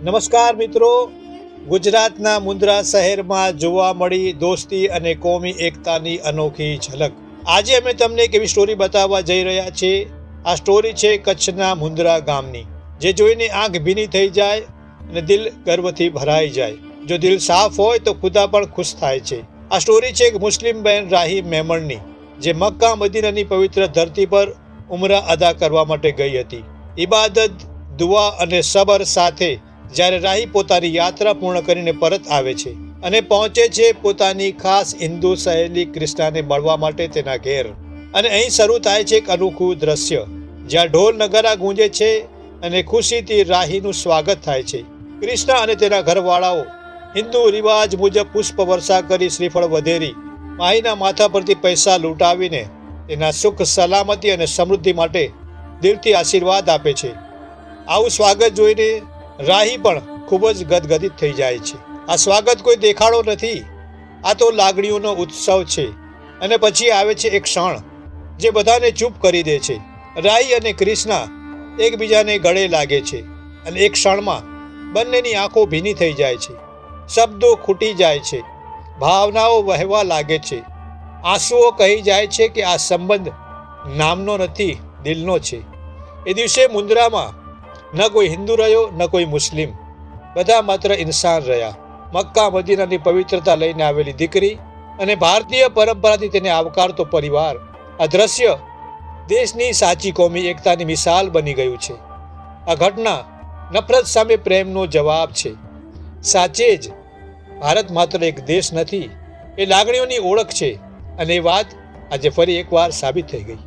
નમસ્કાર મિત્રો, ગુજરાતના મુન્દ્રા શહેરમાં જોવા મળી દોસ્તી અને કોમી એકતાની અનોખી ઝલક. આજે અમે તમને એક એવી સ્ટોરી બતાવવા જઈ રહ્યા છીએ. આ સ્ટોરી છે કચ્છના મુન્દ્રા ગામની, જે જોઈને આંખ ભીની થઈ જાય અને દિલ ગર્વથી ભરાઈ જાય. જો દિલ સાફ હોય તો ખુદા પણ ખુશ થાય છે. આ સ્ટોરી છે એક મુસ્લિમ બહેન રાહી મેમણની, જે મક્કા મદીનાની પવિત્ર ધરતી પર ઉમરા અદા કરવા માટે ગઈ હતી. ઇબાદત, દુઆ અને સબર સાથે જ્યારે રાહી પોતાની યાત્રા પૂર્ણ કરીને પરત આવે છે અને પહોંચે છે પોતાની ખાસ હિન્દુ સહેલી ક્રિષ્નાને મળવા માટે તેના ઘેર, અને અહીં શરૂ થાય છે એક અનોખું દ્રશ્ય, જ્યાં ઢોલ નગારા ગૂંજે છે અને ખુશીથી રાહીનું સ્વાગત થાય છે. ક્રિષ્ના અને તેના ઘરવાળાઓ હિન્દુ રિવાજ મુજબ પુષ્પ વર્ષા કરી શ્રીફળ વધેરી માહીના માથા પરથી પૈસા લૂંટાવીને તેના સુખ, સલામતી અને સમૃદ્ધિ માટે દિલથી આશીર્વાદ આપે છે. આવું સ્વાગત જોઈને રાહી પણ ખૂબ જ ગદગદિત થઈ જાય છે. આ સ્વાગત કોઈ દેખાડો નથી, આ તો લાગણીઓનો ઉત્સવ છે. અને પછી આવે છે એક ક્ષણ જે બધાને ચૂપ કરી દે છે. રાહી અને ક્રિષ્ના એકબીજાને ગળે લાગે છે અને એક ક્ષણમાં બંનેની આંખો ભીની થઈ જાય છે. શબ્દો ખૂટી જાય છે, ભાવનાઓ વહેવા લાગે છે. આંસુઓ કહી જાય છે કે આ સંબંધ નામનો નથી, દિલનો છે. એ દિવસે મુન્દ્રામાં ન કોઈ હિન્દુ રહ્યો, ન કોઈ મુસ્લિમ, બધા માત્ર ઇન્સાન રહ્યા. મક્કા મદીનાની પવિત્રતા લઈને આવેલી દીકરી અને ભારતીય પરંપરાથી તેને આવકારતો પરિવાર. આ દ્રશ્ય દેશની સાચી કોમી એકતાની મિસાલ બની ગયું છે. આ ઘટના નફરત સામે પ્રેમનો જવાબ છે. સાચે જ ભારત માત્ર એક દેશ નથી, એ લાગણીઓની ઓળખ છે. અને એ વાત આજે ફરી એકવાર સાબિત થઈ ગઈ.